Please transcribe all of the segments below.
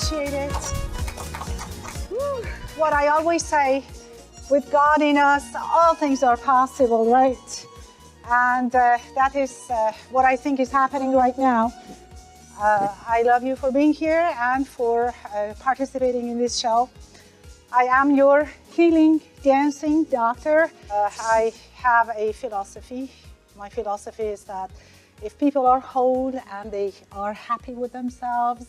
appreciate it. Woo. What I always say, with God in us, all things are possible, right? And that is what I think is happening right now. I love you for being here and for participating in this show. I am your healing dancing doctor. I have a philosophy. My philosophy is that if people are whole and they are happy with themselves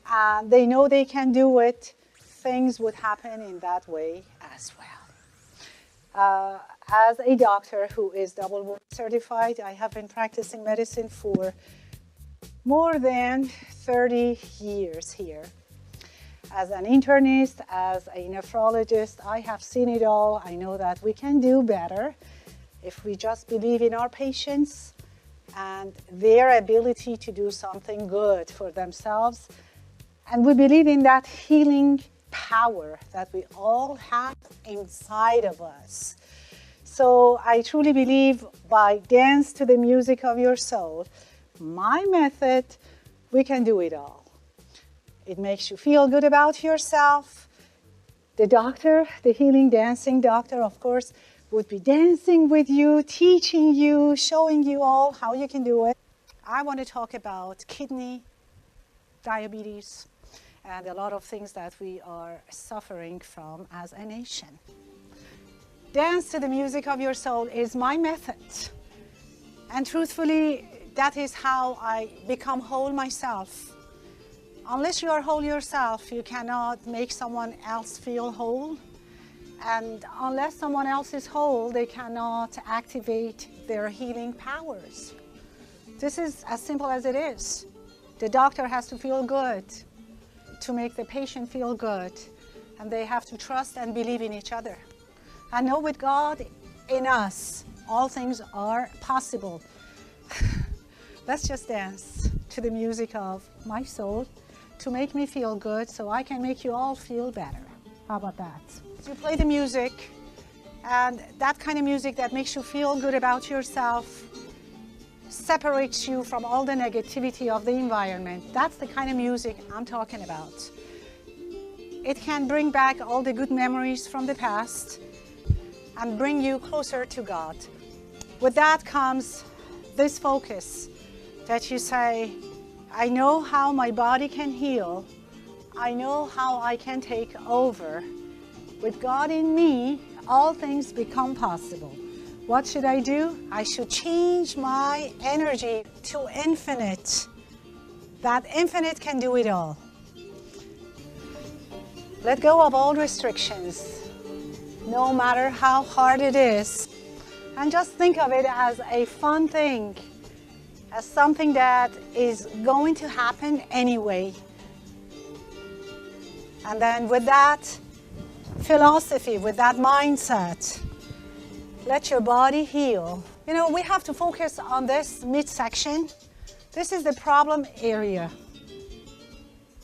and they know they can do it, things would happen in that way as well. As a doctor who is double board certified, I have been practicing medicine for more than 30 years here. As an internist, as a nephrologist, I have seen it all. I know that we can do better if we just believe in our patients and their ability to do something good for themselves. And we believe in that healing power that we all have inside of us. So I truly believe by dance to the music of your soul, my method, we can do it all. It makes you feel good about yourself. The doctor, the healing dancing doctor, of course, would be dancing with you, teaching you, showing you all how you can do it. I want to talk about kidney diabetes and a lot of things that we are suffering from as a nation. Dance to the music of your soul is my method. And truthfully, that is how I become whole myself. Unless you are whole yourself, you cannot make someone else feel whole. And unless someone else is whole, they cannot activate their healing powers. This is as simple as it is. The doctor has to feel good to make the patient feel good. And they have to trust and believe in each other. And know with God in us, all things are possible. Let's just dance to the music of my soul to make me feel good so I can make you all feel better. How about that? You play the music, and that kind of music that makes you feel good about yourself separates you from all the negativity of the environment. That's the kind of music I'm talking about. It can bring back all the good memories from the past and bring you closer to God. With that comes this focus that you say, I know how my body can heal. I know how I can take over. With God in me, all things become possible. What should I do? I should change my energy to infinite. That infinite can do it all. Let go of all restrictions, no matter how hard it is. And just think of it as a fun thing, as something that is going to happen anyway. And then with that philosophy, with that mindset, let your body heal. You know, we have to focus on this midsection. This is the problem area.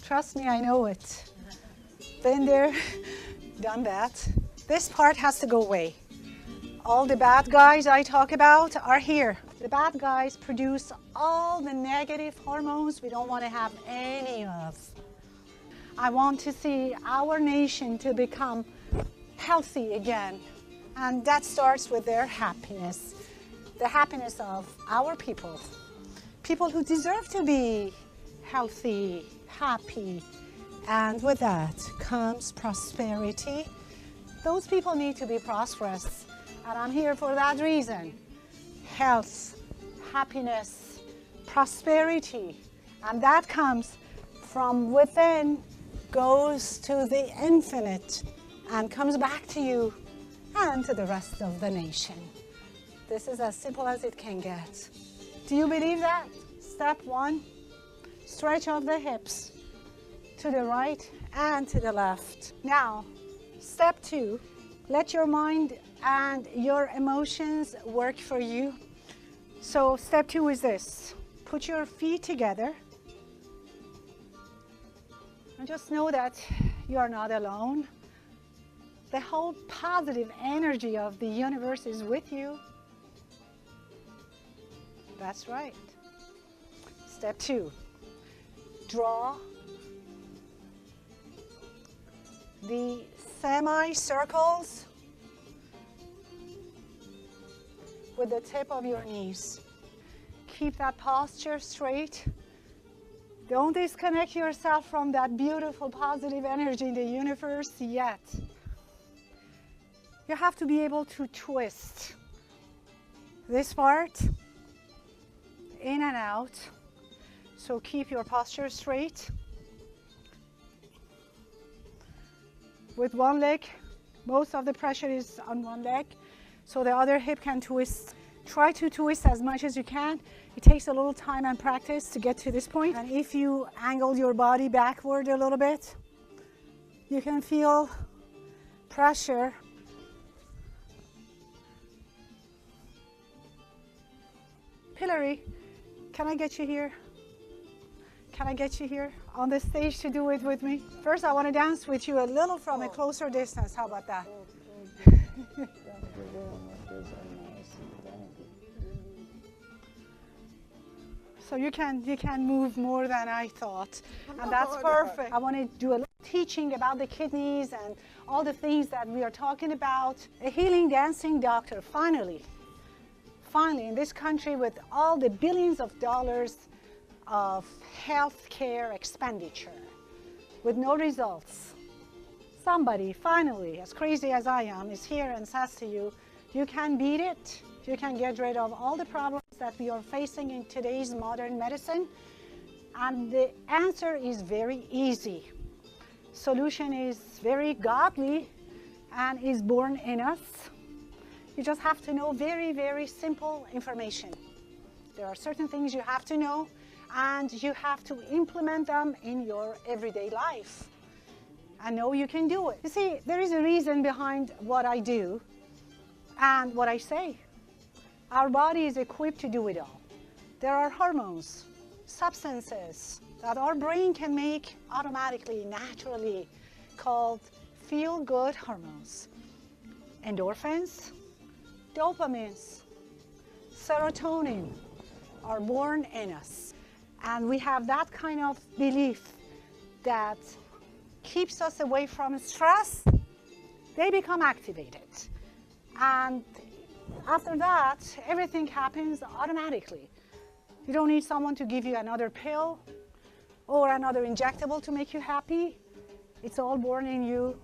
Trust me, I know it. Been there, done that. This part has to go away. All the bad guys I talk about are here. The bad guys produce all the negative hormones we don't want to have any of. I want to see our nation to become healthy again. And that starts with their happiness. The happiness of our people. People who deserve to be healthy, happy. And with that comes prosperity. Those people need to be prosperous. And I'm here for that reason. Health, happiness, prosperity. And that comes from within, goes to the infinite, and comes back to you and to the rest of the nation. This is as simple as it can get. Do you believe that? Step one, stretch out the hips to the right and to the left. Now, step two, let your mind and your emotions work for you. So step two is this. Put your feet together. And just know that you are not alone. The whole positive energy of the universe is with you. That's right. Step two, draw the semicircles with the tip of your knees. Keep that posture straight. Don't disconnect yourself from that beautiful positive energy in the universe yet. You have to be able to twist this part in and out. So keep your posture straight. With one leg, most of the pressure is on one leg, so the other hip can twist. Try to twist as much as you can. It takes a little time and practice to get to this point. And if you angle your body backward a little bit, you can feel pressure. Hillary, can I get you here? Can I get you here on the stage to do it with me? First, I want to dance with you a little from a closer distance. How about that? So you can move more than I thought, and that's perfect. I want to do a little teaching about the kidneys and all the things that we are talking about. A healing dancing doctor, finally in this country with all the billions of dollars of healthcare expenditure with no results. Somebody finally, as crazy as I am, is here and says to you, you can beat it. You can get rid of all the problems that we are facing in today's modern medicine. And the answer is very easy. Solution is very godly and is born in us. You just have to know very, very simple information. There are certain things you have to know, and you have to implement them in your everyday life. I know you can do it. You see, there is a reason behind what I do and what I say. Our body is equipped to do it all. There are hormones, substances that our brain can make automatically, naturally, called feel-good hormones. Endorphins, dopamines, serotonin are born in us. And we have that kind of belief that keeps us away from stress. They become activated. And after that, everything happens automatically. You don't need someone to give you another pill or another injectable to make you happy. It's all born in you.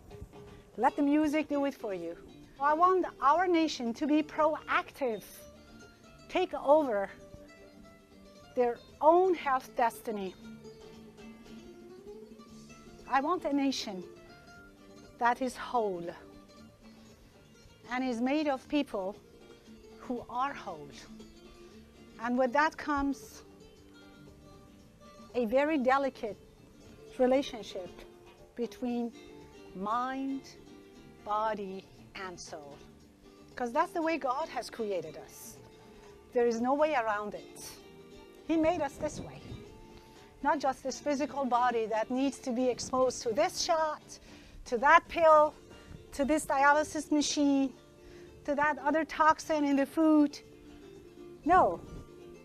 Let the music do it for you. I want our nation to be proactive, take over their own health destiny. I want a nation that is whole and is made of people who are whole. And with that comes a very delicate relationship between mind, body, and soul. Because that's the way God has created us. There is no way around it. He made us this way. Not just this physical body that needs to be exposed to this shot, to that pill, to this dialysis machine, to that other toxin in the food. No,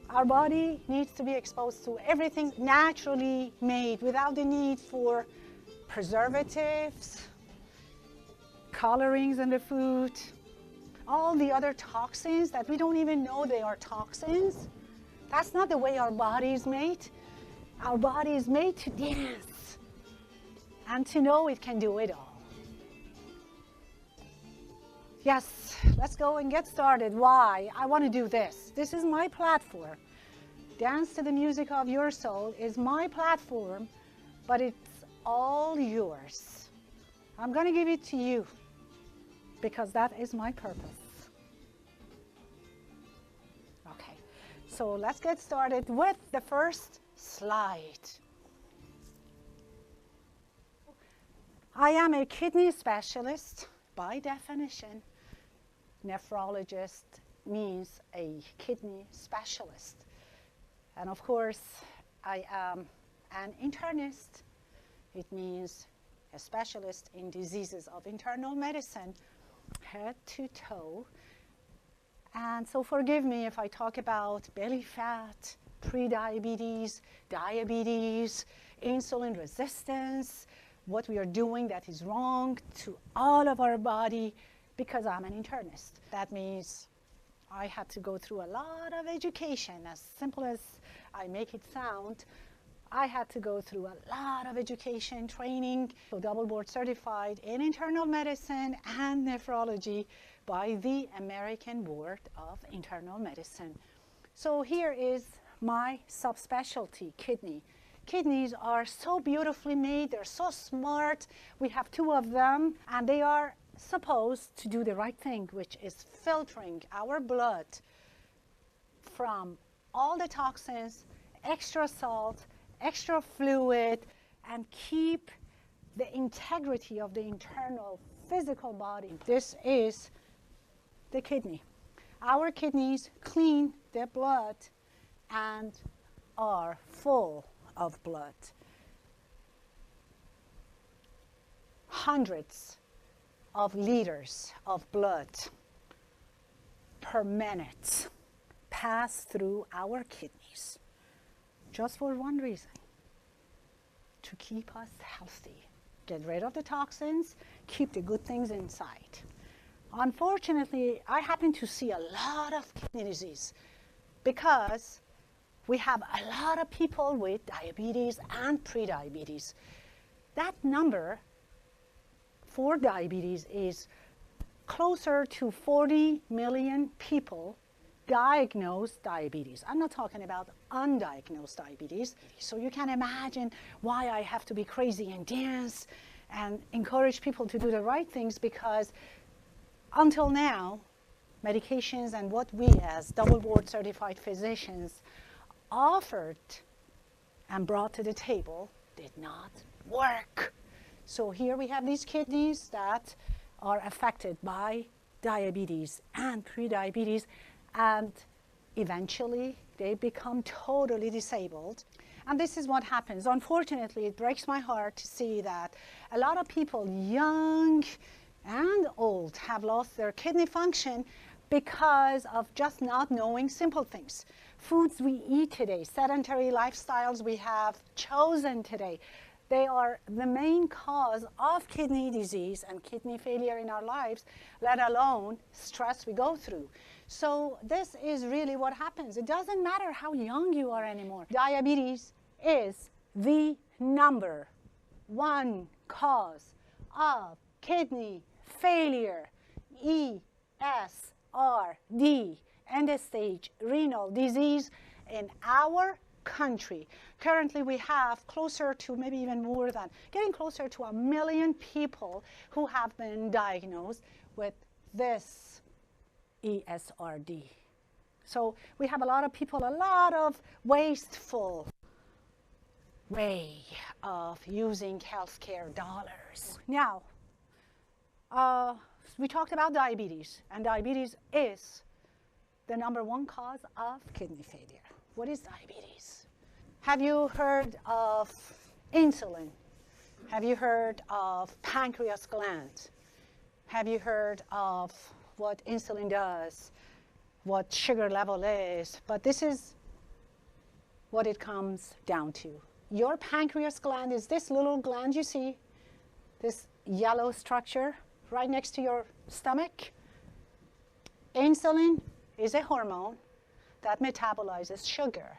our body needs to be exposed to everything naturally made without the need for preservatives, colorings in the food, all the other toxins that we don't even know they are toxins. That's not the way our body is made. Our body is made to dance and to know it can do it all. Yes, let's go and get started. Why? I want to do this. This is my platform. Dance to the music of your soul is my platform, but it's all yours. I'm going to give it to you because that is my purpose. Okay, so let's get started with the first slide. I am a kidney specialist by definition. Nephrologist means a kidney specialist. And of course, I am an internist. It means a specialist in diseases of internal medicine, head to toe. And so forgive me if I talk about belly fat, pre-diabetes, diabetes, insulin resistance, what we are doing that is wrong to all of our body because I'm an internist. That means I had to go through a lot of education. As simple as I make it sound, I had to go through a lot of education, training, so double board certified in internal medicine and nephrology by the American Board of Internal Medicine. So here is my subspecialty, kidney. Kidneys are so beautifully made, they're so smart. We have 2 of them, and they are supposed to do the right thing, which is filtering our blood from all the toxins, extra salt, extra fluid, and keep the integrity of the internal physical body. This is the kidney. Our kidneys clean the blood and are full of blood. Hundreds of liters of blood per minute pass through our kidneys just for one reason: to keep us healthy. Get rid of the toxins, keep the good things inside. Unfortunately, I happen to see a lot of kidney disease because we have a lot of people with diabetes and pre-diabetes. That number for diabetes is closer to 40 million people diagnosed diabetes. I'm not talking about undiagnosed diabetes. So you can imagine why I have to be crazy and dance and encourage people to do the right things, because until now, medications and what we as double board certified physicians offered and brought to the table did not work. So here we have these kidneys that are affected by diabetes and pre-diabetes, and eventually they become totally disabled. And this is what happens. Unfortunately, it breaks my heart to see that a lot of people, young and old, have lost their kidney function because of just not knowing simple things. Foods we eat today, sedentary lifestyles we have chosen today, they are the main cause of kidney disease and kidney failure in our lives, let alone stress we go through. So this is really what happens. It doesn't matter how young you are anymore. Diabetes is the #1 cause of kidney failure, ESRD, end-stage renal disease in our country. Currently, we have closer to, maybe even more than, getting closer to 1 million people who have been diagnosed with this ESRD. So we have a lot of people, a lot of wasteful way of using healthcare dollars. Now, we talked about diabetes, and diabetes is the #1 cause of kidney failure. What is diabetes? Have you heard of insulin? Have you heard of pancreas gland? Have you heard of what insulin does, what sugar level is? But this is what it comes down to. Your pancreas gland is this little gland you see, this yellow structure right next to your stomach. Insulin is a hormone that metabolizes sugar.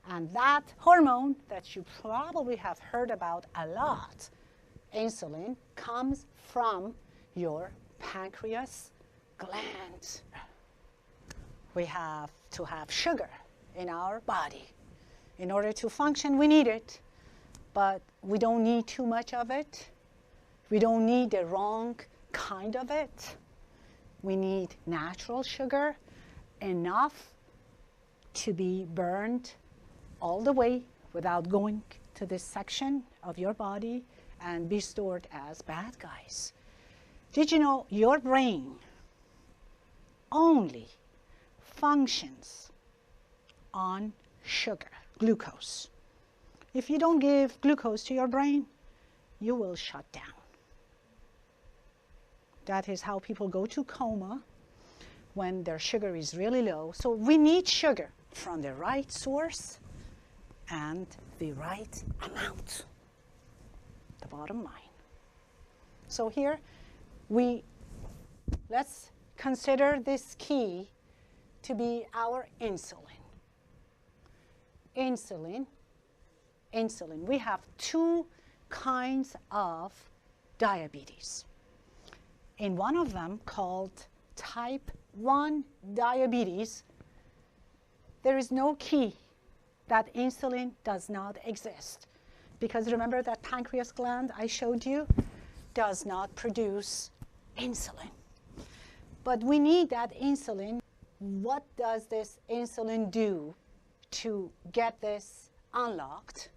And that hormone that you probably have heard about a lot, insulin, comes from your pancreas gland. We have to have sugar in our body. In order to function, we need it, but we don't need too much of it. We don't need the wrong kind of it. We need natural sugar, enough to be burned all the way without going to this section of your body and be stored as bad guys. Did you know your brain only functions on sugar, glucose? If you don't give glucose to your brain, you will shut down. That is how people go to coma when their sugar is really low. So we need sugar from the right source and the right amount. the bottom line. So here, let's consider this key to be our insulin. Insulin. We have two kinds of diabetes. In one of them, called type 1 diabetes, there is no key that insulin does not exist. Because remember that pancreas gland I showed you does not produce insulin. But we need that insulin. What does this insulin do to get this unlocked?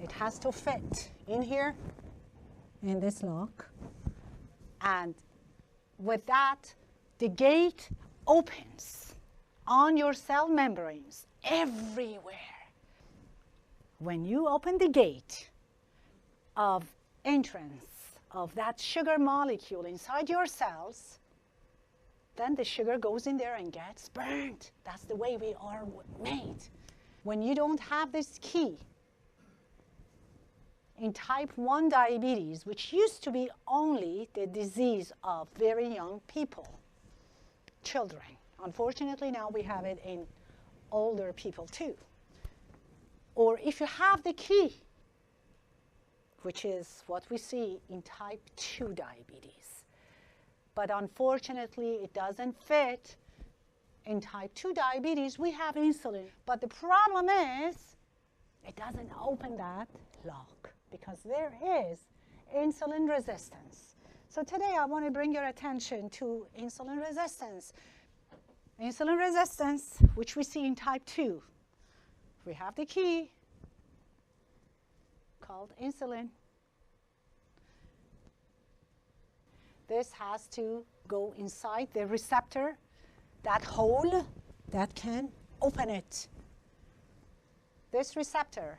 It has to fit in here, in this lock. And with that, the gate opens on your cell membranes everywhere. When you open the gate of entrance of that sugar molecule inside your cells, then the sugar goes in there and gets burned. That's the way we are made. When you don't have this key, in type 1 diabetes, which used to be only the disease of very young people, children. Unfortunately, now we have it in older people too. Or if you have the key, which is what we see in type 2 diabetes. But unfortunately, it doesn't fit. In type 2 diabetes, we have insulin. But the problem is, it doesn't open that lock because there is insulin resistance. So today, I want to bring your attention to insulin resistance. Insulin resistance, which we see in type 2. We have the key called insulin. This has to go inside the receptor, that hole that can open it. This receptor,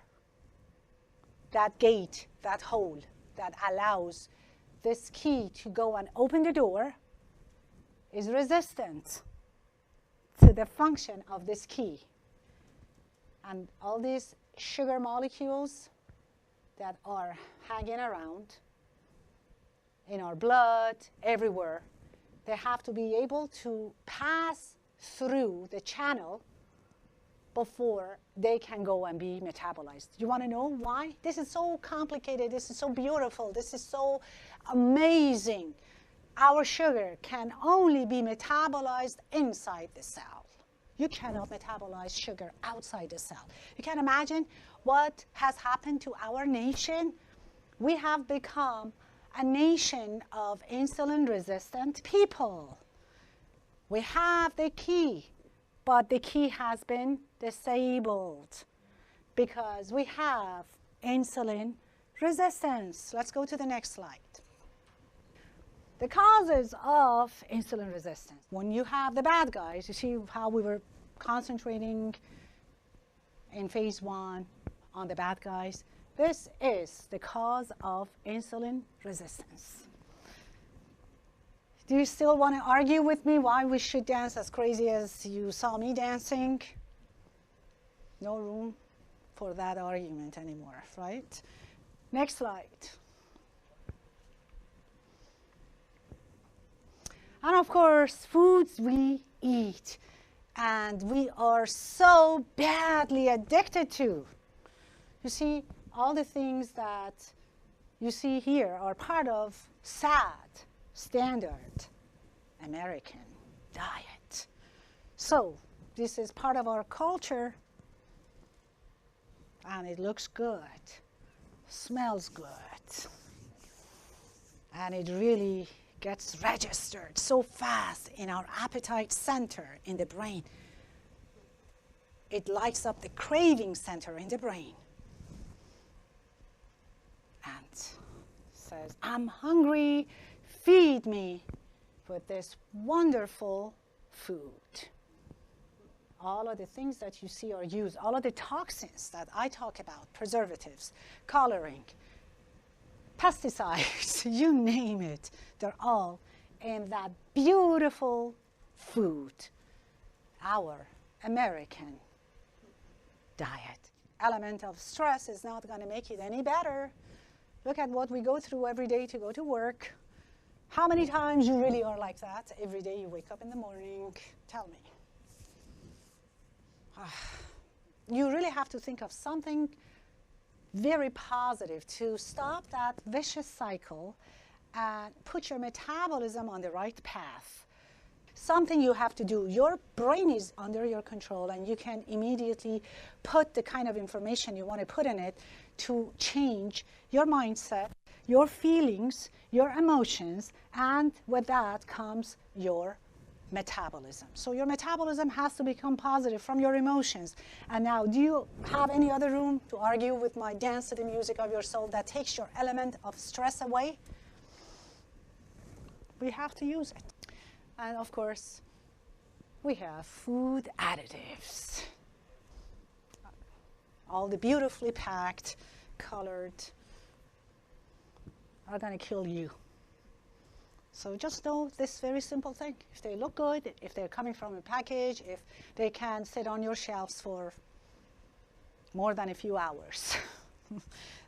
that gate, that hole that allows this key to go and open the door is resistant to the function of this key. And all these sugar molecules that are hanging around in our blood, everywhere, they have to be able to pass through the channel before they can go and be metabolized. You want to know why? This is so complicated. This is so beautiful. This is so amazing. Our sugar can only be metabolized inside the cell. You cannot metabolize sugar outside the cell. You can imagine what has happened to our nation. We have become a nation of insulin-resistant people. We have the key, but the key has been disabled because we have insulin resistance. Let's go to the next slide. The causes of insulin resistance. When you have the bad guys, you see how we were concentrating in phase 1 on the bad guys. This is the cause of insulin resistance. Do you still want to argue with me why we should dance as crazy as you saw me dancing? No room for that argument anymore, right? Next slide. And of course, foods we eat and we are so badly addicted to. You see, all the things that you see here are part of sad, standard American diet. So this is part of our culture, and it looks good, smells good, and it really gets registered so fast in our appetite center in the brain. It lights up the craving center in the brain and says, I'm hungry, feed me with this wonderful food. All of the things that you see are used, all of the toxins that I talk about, preservatives, coloring, pesticides, you name it, they're all in that beautiful food, our American diet. Element of stress is not going to make it any better. Look at what we go through every day to go to work. How many times you really are like that? Every day you wake up in the morning. Tell me. You really have to think of something very positive to stop that vicious cycle and put your metabolism on the right path. Something you have to do. Your brain is under your control, and you can immediately put the kind of information you want to put in it to change your mindset, your feelings, your emotions, and with that comes your metabolism. So your metabolism has to become positive from your emotions. And now, do you have any other room to argue with my dance to the music of your soul that takes your element of stress away? We have to use it. And of course, we have food additives. All the beautifully packed, colored are going to kill you. So just know this very simple thing. If they look good, if they're coming from a package, if they can sit on your shelves for more than a few hours,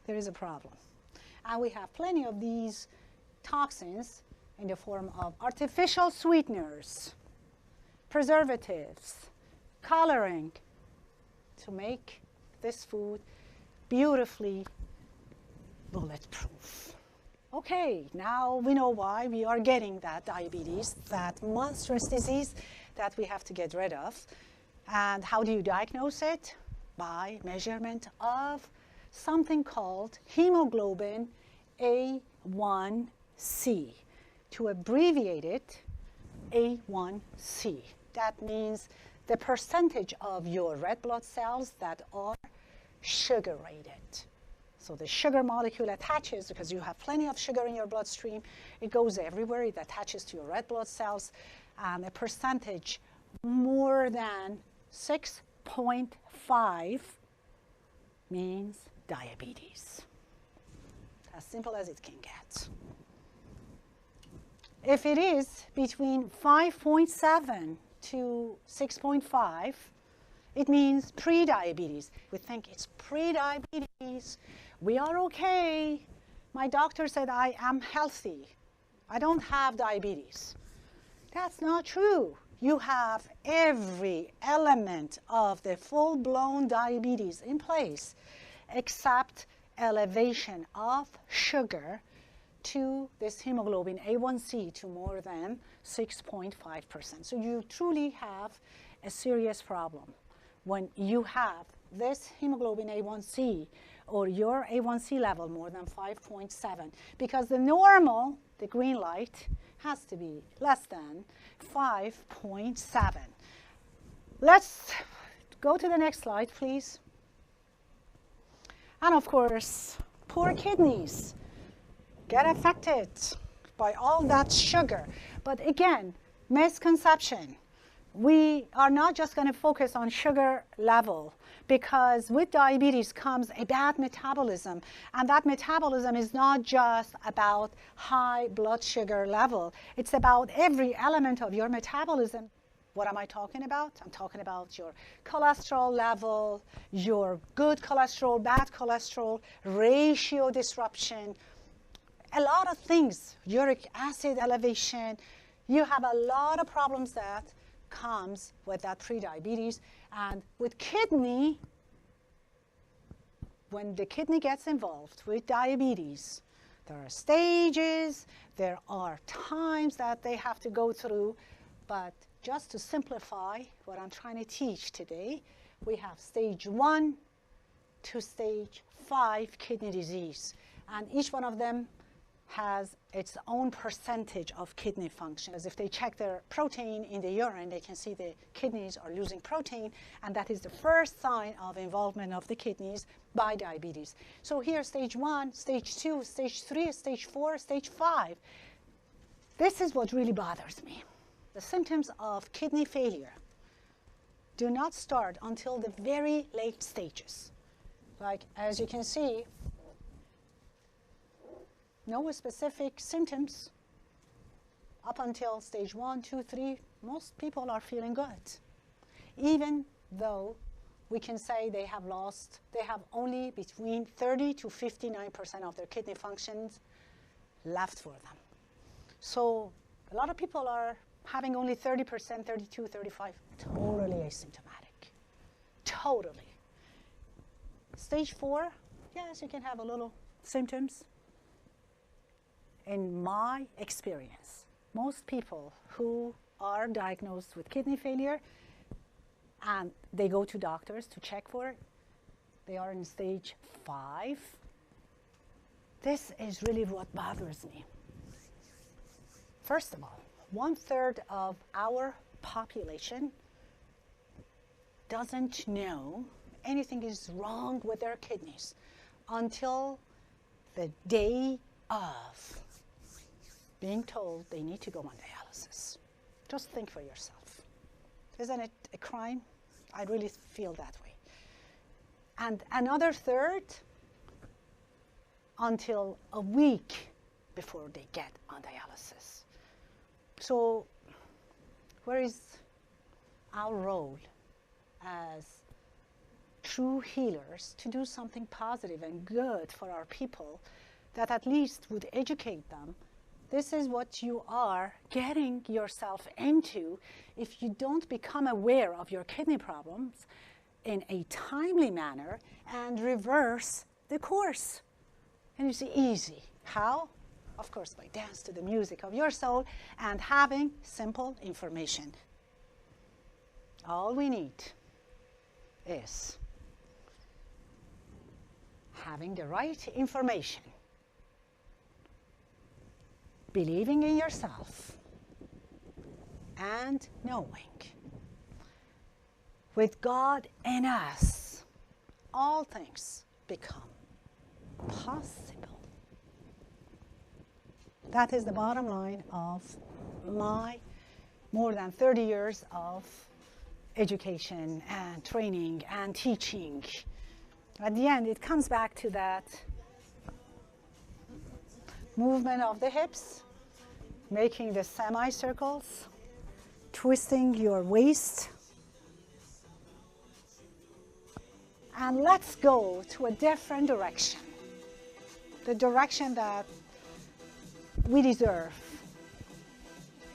there is a problem. And we have plenty of these toxins in the form of artificial sweeteners, preservatives, coloring, to make this food beautifully bulletproof. Okay, now we know why we are getting that diabetes, that monstrous disease that we have to get rid of. And how do you diagnose it? By measurement of something called hemoglobin A1C. To abbreviate it, A1C. That means the percentage of your red blood cells that are sugar-rated. So the sugar molecule attaches, because you have plenty of sugar in your bloodstream, it goes everywhere, it attaches to your red blood cells, and a percentage more than 6.5 means diabetes. As simple as it can get. If it is between 5.7 to 6.5, it means pre-diabetes. We think it's pre-diabetes. We are okay. My doctor said I am healthy. I don't have diabetes. That's not true. You have every element of the full-blown diabetes in place, except elevation of sugar to this hemoglobin A1C to more than 6.5%. So you truly have a serious problem when you have this hemoglobin A1C or your A1C level more than 5.7, because the normal, the green light, has to be less than 5.7. Let's go to the next slide, please. And of course, poor kidneys get affected by all that sugar. But again, misconception. We are not just going to focus on sugar level, because with diabetes comes a bad metabolism. And that metabolism is not just about high blood sugar level. It's about every element of your metabolism. What am I talking about? I'm talking about your cholesterol level, your good cholesterol, bad cholesterol, ratio disruption, a lot of things, uric acid elevation. You have a lot of problems that comes with that pre-diabetes. And with kidney, when the kidney gets involved with diabetes, there are stages, there are times that they have to go through. But just to simplify what I'm trying to teach today, we have stage 1 to stage 5 kidney disease. And each one of them has its own percentage of kidney function. As if they check their protein in the urine, they can see the kidneys are losing protein, and that is the first sign of involvement of the kidneys by diabetes. So here, stage 1, stage 2, stage 3, stage 4, stage 5. This is what really bothers me. The symptoms of kidney failure do not start until the very late stages. Like, as you can see, no specific symptoms up until stage 1, 2, 3. Most people are feeling good, even though we can say they have only between 30 to 59% of their kidney functions left for them. So a lot of people are having only 30%, 32, 35, totally asymptomatic, totally. Stage 4, yes, you can have a little symptoms. In my experience, most people who are diagnosed with kidney failure and they go to doctors to check for it, they are in stage 5. This is really what bothers me. First of all, 1/3 of our population doesn't know anything is wrong with their kidneys until the day of being told they need to go on dialysis. Just think for yourself. Isn't it a crime? I really feel that way. And another 1/3 until a week before they get on dialysis. So where is our role as true healers to do something positive and good for our people that at least would educate them? This is what you are getting yourself into if you don't become aware of your kidney problems in a timely manner and reverse the course. And it's easy. How? Of course, by dance to the music of your soul and having simple information. All we need is having the right information, believing in yourself, and knowing with God in us, all things become possible. That is the bottom line of my more than 30 years of education and training and teaching. At the end, it comes back to that movement of the hips, making the semicircles, twisting your waist. And let's go to a different direction, the direction that we deserve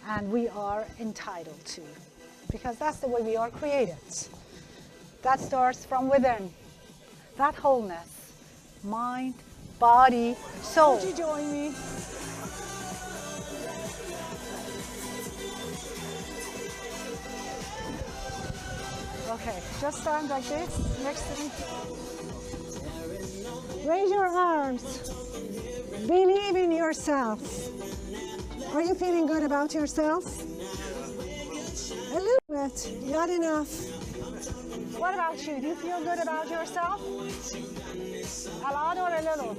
and we are entitled to, because that's the way we are created. That starts from within, that wholeness, mind, body, soul. Would you join me? Okay, just stand like this, next to me. Raise your arms. Believe in yourself. Are you feeling good about yourself? A little bit, not enough. What about you? Do you feel good about yourself? A lot or a little?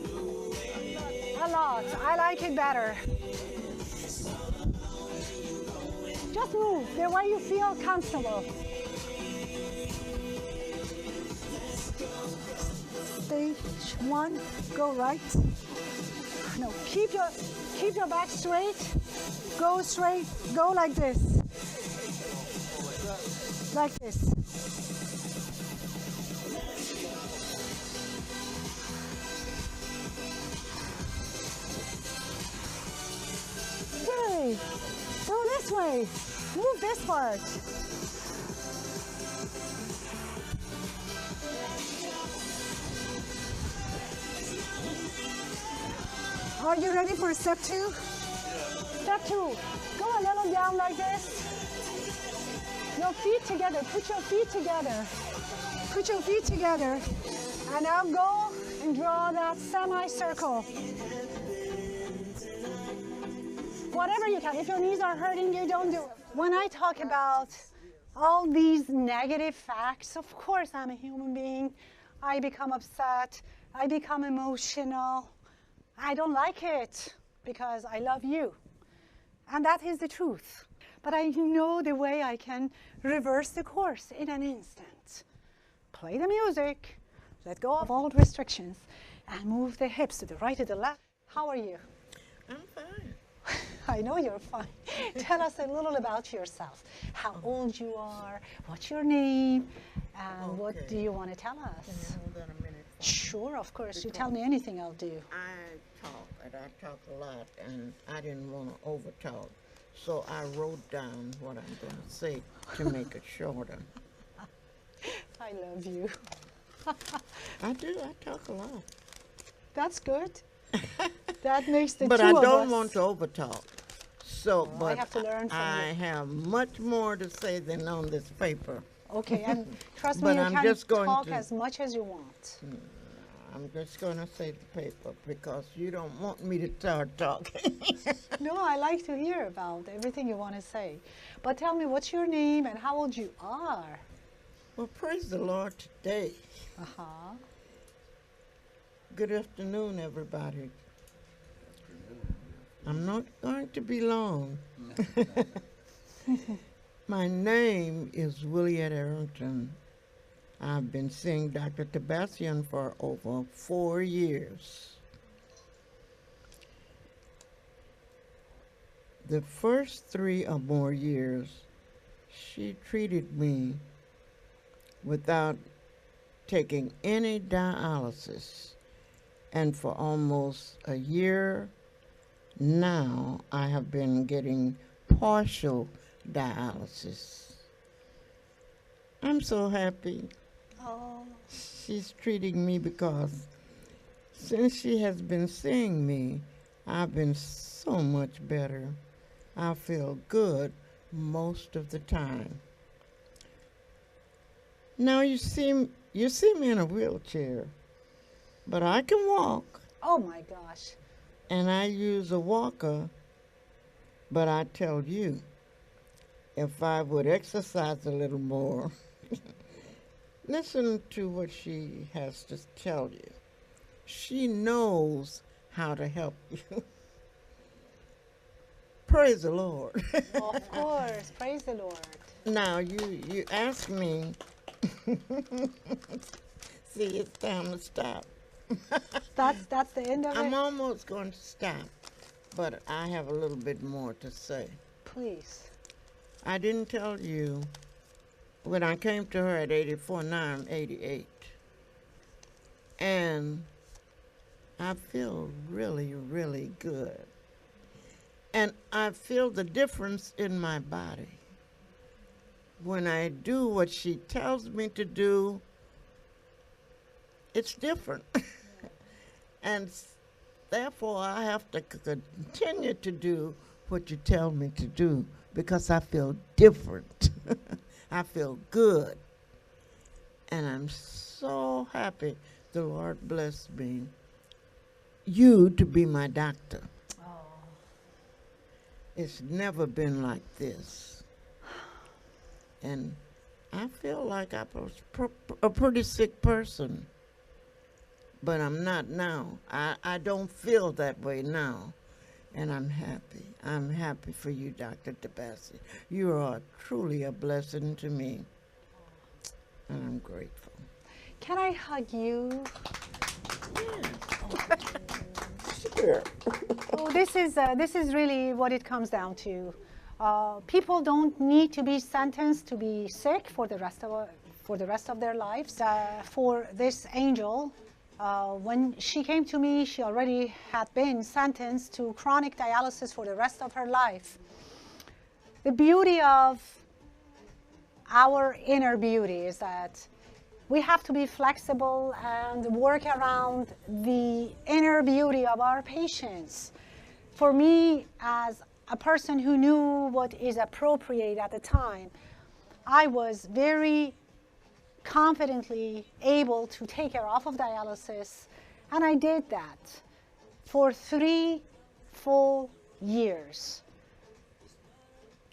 A lot. I like it better. Just move the way you feel comfortable. Stage 1, go right. No, keep your back straight. Go straight. Go like this. Like this. Good. Go this way. Move this part. Are you ready for step 2? Yeah. Step 2. Go a little down like this. Your feet together. Put your feet together. Put your feet together. And now go and draw that semicircle. Whatever you can. If your knees are hurting you, don't do it. When I talk about all these negative facts, of course I'm a human being. I become upset. I become emotional. I don't like it because I love you. And that is the truth. But I know the way I can reverse the course in an instant. Play the music, let go of all restrictions, and move the hips to the right, to the left. How are you? I'm fine. I know you're fine. Tell us a little about yourself. How old you are, what's your name, And what do you want to tell us? Can you hold that a minute? Sure, of course. You tell me anything, I'll do. I talk, and I talk a lot, and I didn't want to overtalk. So I wrote down what I'm going to say to make it shorter. I love you. I do. I talk a lot. That's good. That makes the but two I of us. don't want to overtalk. So, Oh, but I have to learn from I you. have much more to say than on this paper. Okay, and trust me, But you I'm can just going talk to- as much as you want. I'm just going to say the paper because you don't want me to start talking. No, I like to hear about everything you want to say. But tell me, what's your name and how old you are? Well, praise the Lord today. Uh-huh. Good afternoon, everybody. I'm not going to be long. My name is Williette Arrington. I've been seeing Dr. Tabassian for over 4 years. The first 3 or more years, she treated me without taking any dialysis. And for almost a year now, I have been getting partial dialysis. I'm so happy Oh, she's treating me because since she has been seeing me, I've been so much better. I feel good most of the time. Now you see me in a wheelchair, but I can walk, oh my gosh. and I use a walker. But I tell you, if I would exercise a little more, listen to what she has to tell you. She knows how to help you. Praise the Lord. Of course, praise the Lord. Now you ask me. See, it's time to stop. That's the end of I'm it? almost going to stop, but I have a little bit more to say. Please. I didn't tell you when I came to her at 84, now I'm 88. And I feel really, really good. And I feel the difference in my body. When I do what she tells me to do, it's different. And therefore, I have to continue to do what you tell me to do because I feel different. I feel good. And I'm so happy the Lord blessed me, you to be my doctor. Oh, It's never been like this. And I feel like I was a pretty sick person, but I'm not now. I don't feel that way now, and I'm happy. I'm happy for you, Dr. Tabassian. You are truly a blessing to me, and I'm grateful. can I hug you? Sure. Oh, this is really what it comes down to. People don't need to be sentenced to be sick for the rest of their lives. For this angel, when she came to me, she already had been sentenced to chronic dialysis for the rest of her life. The beauty of our inner beauty is that we have to be flexible and work around the inner beauty of our patients. For me, as a person who knew what is appropriate at the time, I was very confidently able to take her off of dialysis, and I did that for 3 full years.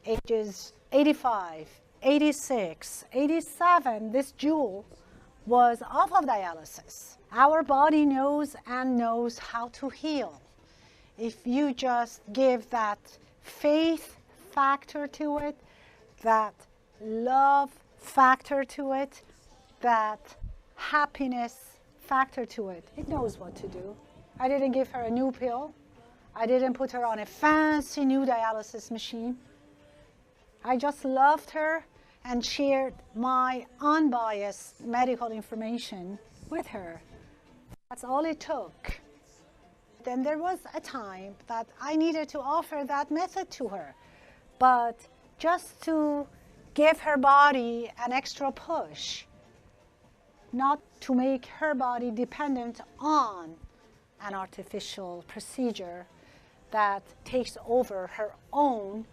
Ages 85, 86, 87, this jewel was off of dialysis. Our body knows and knows how to heal. If you just give that faith factor to it, that love factor to it, that happiness factor to it, it knows what to do. I didn't give her a new pill. I didn't put her on a fancy new dialysis machine. I just loved her and shared my unbiased medical information with her. That's all it took. Then there was a time that I needed to offer that method to her, but just to give her body an extra push, not to make her body dependent on an artificial procedure that takes over her own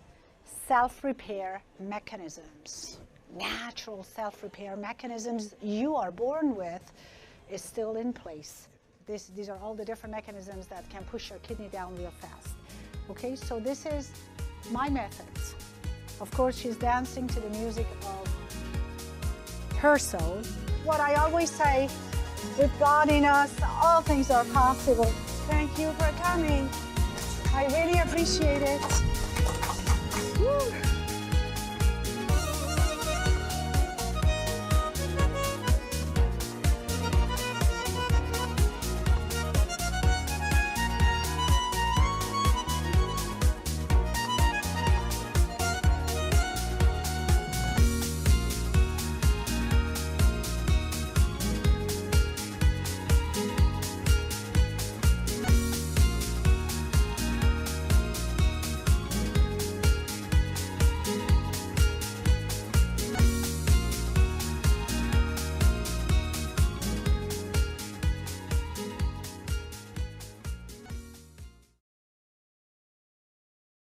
self-repair mechanisms. Natural self-repair mechanisms you are born with is still in place. These are all the different mechanisms that can push your kidney down real fast. Okay, so this is my methods. Of course, she's dancing to the music of her soul. What I always say, with God in us, all things are possible. Thank you for coming. I really appreciate it.